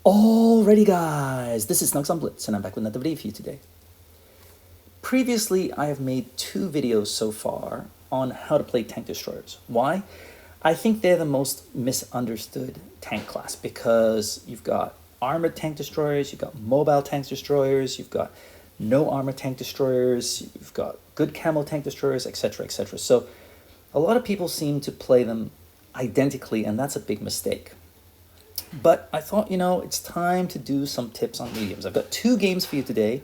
Alrighty guys, this is snugsonblitz and I'm back with another video for you today. Previously, I have made two videos so far on how to play tank destroyers. Why? I think they're the most misunderstood tank class because you've got armored tank destroyers, you've got mobile tank destroyers, you've got no armor tank destroyers, you've got good camo tank destroyers, etc, etc. So a lot of people seem to play them identically, and that's a big mistake. But I thought, it's time to do some tips on mediums. I've got two games for you today.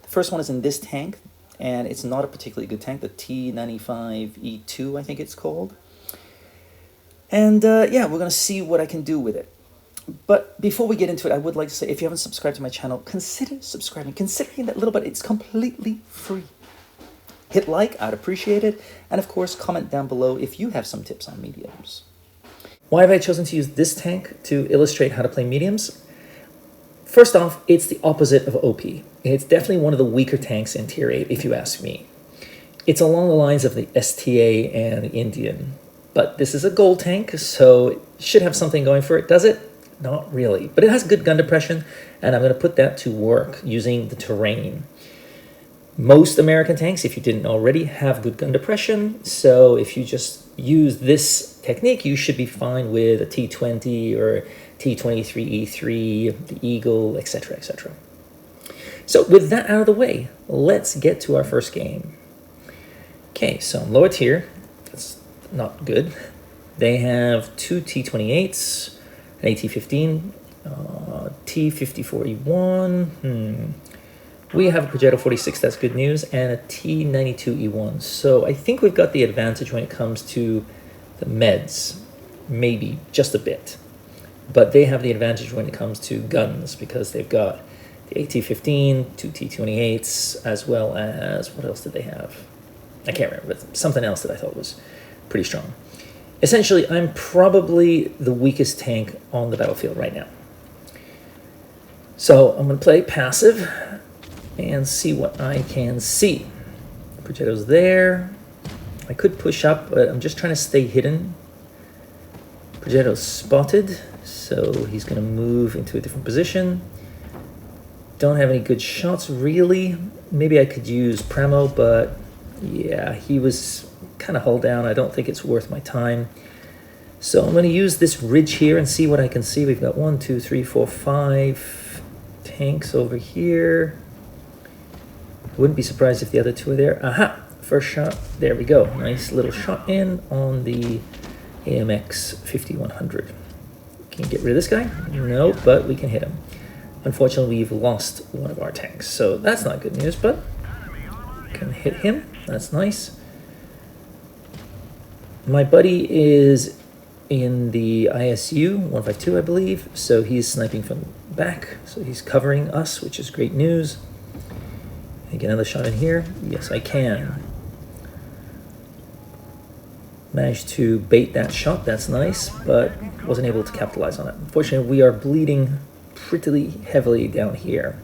The first one is in this tank, and it's not a particularly good tank, the T95E2, I think it's called. And yeah, we're going to see what I can do with it. But before we get into it, I would like to say, if you haven't subscribed to my channel, consider subscribing. Considering that little bit, it's completely free. Hit like, I'd appreciate it. And of course, comment down below if you have some tips on mediums. Why have I chosen to use this tank to illustrate how to play mediums? First off, it's the opposite of OP. It's definitely one of the weaker tanks in Tier 8, if you ask me. It's along the lines of the STA and the Indian. But this is a gold tank, so it should have something going for it. Does it? Not really. But it has good gun depression, and I'm going to put that to work using the terrain. Most American tanks, if you didn't already, have good gun depression, so if you just use this technique, you should be fine with a T20 or T23E3, the Eagle, etc, etc. So with that out of the way, let's get to our first game. Okay, so in lower tier, that's not good. They have two T28s, an AT-15, T54E1, we have a Progetto 46, that's good news, and a T92E1. So I think we've got the advantage when it comes to the meds, maybe just a bit. But they have the advantage when it comes to guns because they've got the AT-15, two T28s, as well as, what else did they have? I can't remember, but something else that I thought was pretty strong. Essentially, I'm probably the weakest tank on the battlefield right now. So I'm going to play passive and see what I can see. Progetto's there. I could push up, but I'm just trying to stay hidden. Progetto's spotted, so he's going to move into a different position. Don't have any good shots, really. Maybe I could use Pramo, but yeah, he was kind of hull down. I don't think it's worth my time. So I'm going to use this ridge here and see what I can see. We've got 1, 2, 3, 4, 5 tanks over here. Wouldn't be surprised if the other two are there. Aha! First shot. There we go. Nice little shot in on the AMX 5100. Can you get rid of this guy? No, but we can hit him. Unfortunately, we've lost one of our tanks, so that's not good news, but can hit him. That's nice. My buddy is in the ISU 152, I believe, so he's sniping from back, so he's covering us, which is great news. Can I get another shot in here? Yes, I can. Managed to bait that shot, that's nice, but wasn't able to capitalize on it. Unfortunately, we are bleeding pretty heavily down here.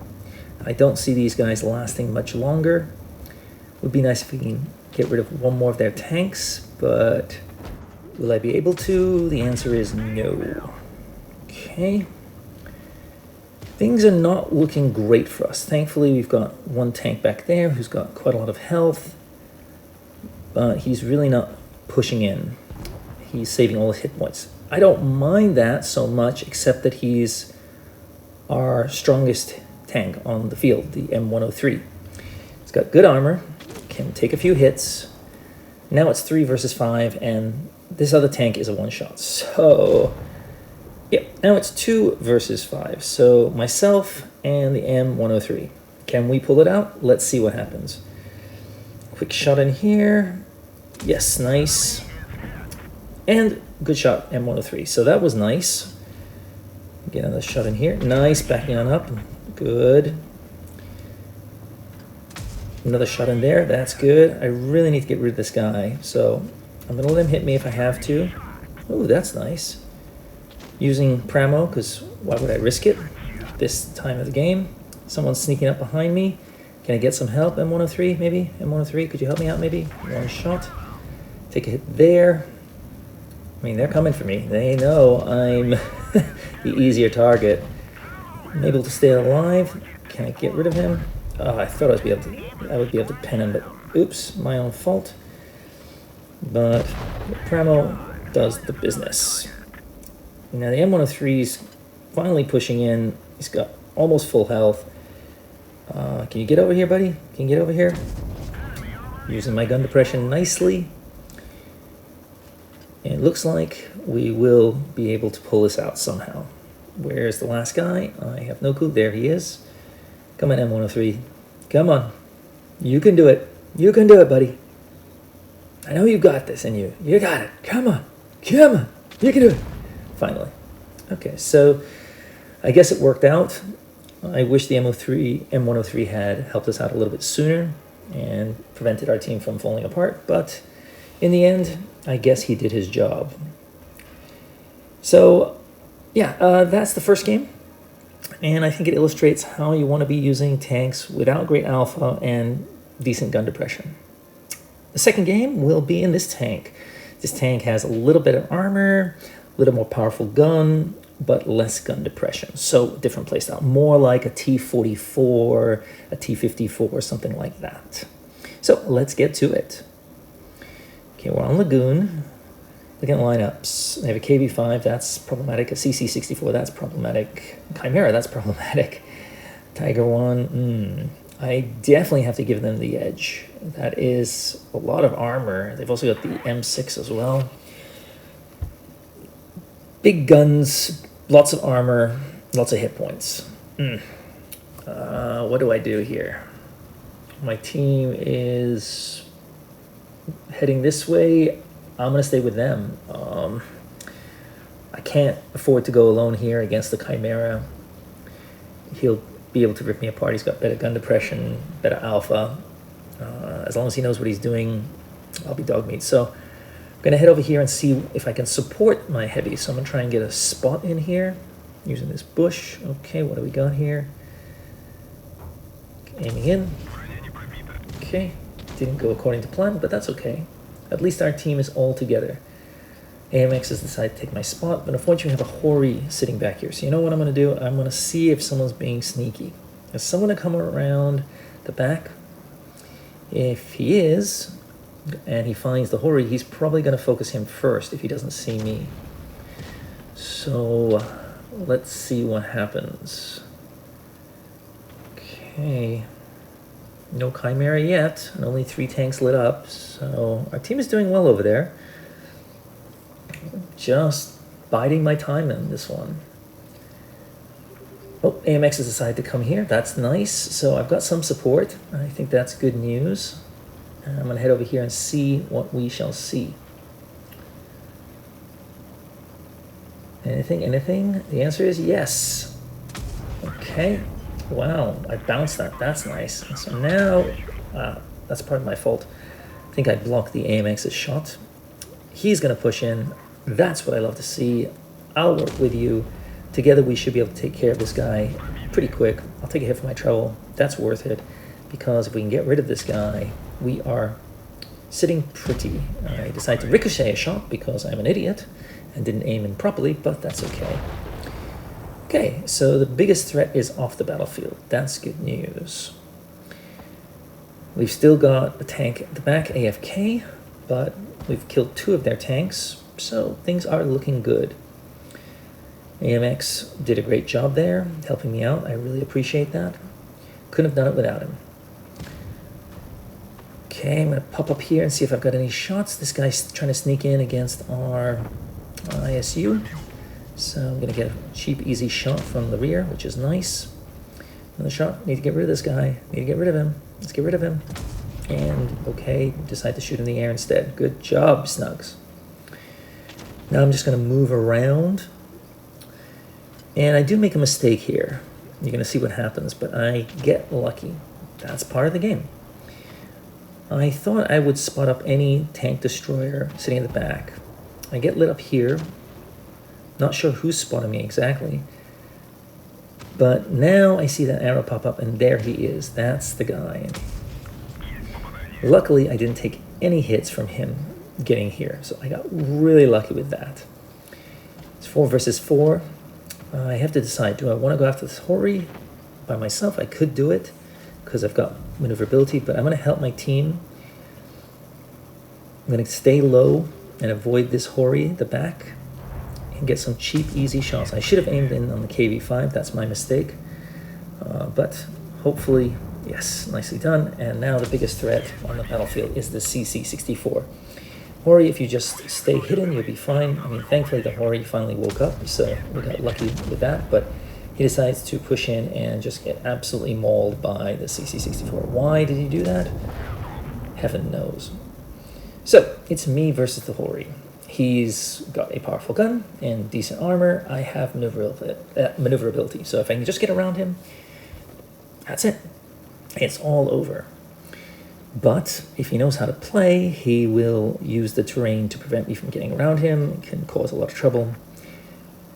I don't see these guys lasting much longer. Would be nice if we can get rid of one more of their tanks, but will I be able to? The answer is no. Okay. Things are not looking great for us. Thankfully, we've got one tank back there who's got quite a lot of health, but he's really not pushing in. He's saving all his hit points. I don't mind that so much, except that he's our strongest tank on the field, the M103. He's got good armor, can take a few hits. Now it's 3 versus 5, and this other tank is a one-shot. So yeah, now it's 2 versus 5. So myself and the M103. Can we pull it out? Let's see what happens. Quick shot in here. Yes, nice. And good shot, M103. So that was nice. Get another shot in here. Nice, backing on up. Good. Another shot in there. That's good. I really need to get rid of this guy. So I'm going to let him hit me if I have to. Oh, that's nice. Using Pramo, because why would I risk it this time of the game? Someone's sneaking up behind me. Can I get some help, M103, maybe? M103, could you help me out, maybe? One shot. Take a hit there. I mean, they're coming for me. They know I'm the easier target. I'm able to stay alive. Can I get rid of him? Oh, I thought I would be able to pin him, but oops, my own fault. But the Pramo does the business. Now the M103's finally pushing in. He's got almost full health. Can you get over here, buddy? Can you get over here? Using my gun depression nicely. And it looks like we will be able to pull this out somehow. Where's the last guy? I have no clue. There he is. Come on, M103. Come on. You can do it. You can do it, buddy. I know you got this in you. You got it. Come on. Come on. You can do it. Finally. Okay, so I guess it worked out. I wish the M103 had helped us out a little bit sooner and prevented our team from falling apart, but in the end, I guess he did his job. So, yeah, that's the first game, and I think it illustrates how you want to be using tanks without great alpha and decent gun depression. The second game will be in this tank. This tank has a little bit of armor, a little more powerful gun, but less gun depression. So different playstyle, more like a T-44, a T-54, something like that. So let's get to it. Okay, we're on Lagoon. Looking at lineups. I have a KV-5, that's problematic. A CC-64, that's problematic. Chimera, that's problematic. Tiger 1, I definitely have to give them the edge. That is a lot of armor. They've also got the M6 as well. Big guns, lots of armor, lots of hit points. What do I do here? My team is heading this way. I'm going to stay with them. I can't afford to go alone here against the Chimera. He'll be able to rip me apart. He's got better gun depression, better alpha. As long as he knows what he's doing, I'll be dog meat. So I'm going to head over here and see if I can support my heavy. So I'm going to try and get a spot in here using this bush. Okay, what do we got here? Aiming in. Okay, didn't go according to plan, but that's okay. At least our team is all together. AMX has decided to take my spot, but unfortunately I have a Hori sitting back here. So you know what I'm going to do? I'm going to see if someone's being sneaky. Is someone going to come around the back? If he is, and he finds the Hori, he's probably going to focus him first if he doesn't see me. So let's see what happens. Okay. No Chimera yet, and only 3 tanks lit up, so our team is doing well over there. Just biding my time in this one. Oh, AMX has decided to come here. That's nice. So I've got some support. I think that's good news. I'm going to head over here and see what we shall see. Anything? Anything? The answer is yes. Okay. Wow, I bounced that. That's nice. So now, that's part of my fault. I think I blocked the AMX's shot. He's going to push in. That's what I love to see. I'll work with you. Together we should be able to take care of this guy pretty quick. I'll take a hit for my trouble. That's worth it, because if we can get rid of this guy, we are sitting pretty. I decided to ricochet a shot because I'm an idiot and didn't aim in properly, but that's okay. Okay, so the biggest threat is off the battlefield. That's good news. We've still got a tank at the back, AFK, but we've killed 2 of their tanks, so things are looking good. AMX did a great job there, helping me out. I really appreciate that. Couldn't have done it without him. Okay, I'm going to pop up here and see if I've got any shots. This guy's trying to sneak in against our ISU. So I'm going to get a cheap, easy shot from the rear, which is nice. Another shot. Need to get rid of this guy. Need to get rid of him. Let's get rid of him. And, okay, decide to shoot in the air instead. Good job, Snugs. Now I'm just going to move around. And I do make a mistake here. You're going to see what happens, but I get lucky. That's part of the game. I thought I would spot up any tank destroyer sitting in the back. I get lit up here. Not sure who's spotting me exactly. But now I see that arrow pop up, and there he is. That's the guy. Luckily, I didn't take any hits from him getting here, so I got really lucky with that. It's 4 versus 4. I have to decide, do I want to go after this Hori by myself? I could do it because I've got maneuverability, but I'm going to help my team. I'm going to stay low and avoid this Hori at the back and get some cheap, easy shots. I should have aimed in on the KV5. That's my mistake. But hopefully, yes, nicely done. And now the biggest threat on the battlefield is the CC-64. Hori, if you just stay hidden, you'll be fine. I mean, thankfully the Hori finally woke up, so we got lucky with that. But he decides to push in and just get absolutely mauled by the CC-64. Why did he do that? Heaven knows. So, it's me versus the Hori. He's got a powerful gun and decent armor. I have maneuverability. So if I can just get around him, that's it. It's all over. But if he knows how to play, he will use the terrain to prevent me from getting around him. It can cause a lot of trouble.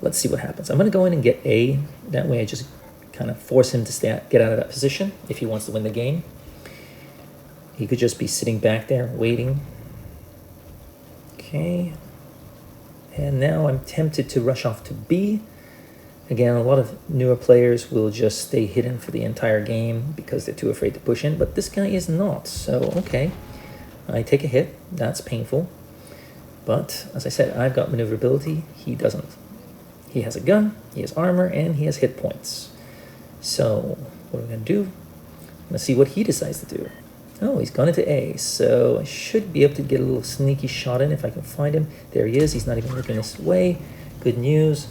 Let's see what happens. I'm going to go in and get A. That way I just kind of force him to get out of that position if he wants to win the game. He could just be sitting back there waiting. Okay. And now I'm tempted to rush off to B. Again, a lot of newer players will just stay hidden for the entire game because they're too afraid to push in, but this guy is not. So, okay, I take a hit. That's painful. But, as I said, I've got maneuverability. He doesn't. He has a gun, he has armor, and he has hit points. So, what are we going to do? I'm going to see what he decides to do. Oh, he's gone into A, so I should be able to get a little sneaky shot in if I can find him. There he is. He's not even looking this way. Good news.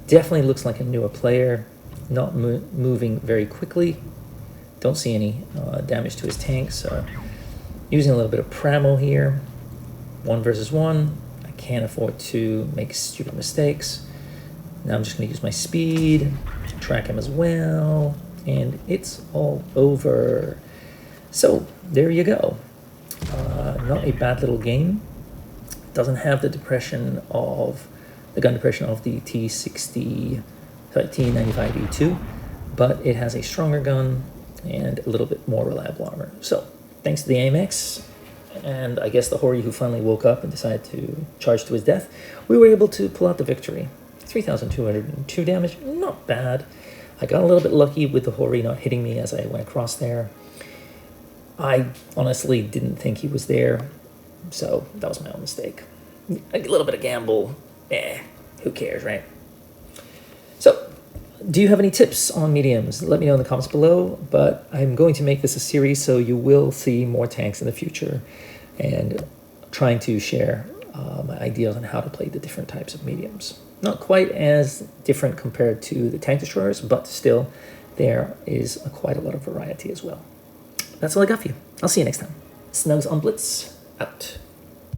Definitely looks like a newer player. Not moving very quickly. Don't see any damage to his tank, so using a little bit of Pramo here. 1 versus 1. I can't afford to make stupid mistakes. Now I'm just going to use my speed, track him as well, and it's all over. So, there you go. Not a bad little game. Doesn't have the gun depression of the T95E2, but it has a stronger gun and a little bit more reliable armor. So, thanks to the AMX, and I guess the Hori who finally woke up and decided to charge to his death, we were able to pull out the victory. 3,202 damage, not bad. I got a little bit lucky with the Hori not hitting me as I went across there. I honestly didn't think he was there, so that was my own mistake. A little bit of gamble, who cares, right? So, do you have any tips on mediums? Let me know in the comments below, but I'm going to make this a series, so you will see more tanks in the future, and trying to share my ideas on how to play the different types of mediums. Not quite as different compared to the tank destroyers, but still, there is quite a lot of variety as well. That's all I got for you. I'll see you next time. Snugs on Blitz, out.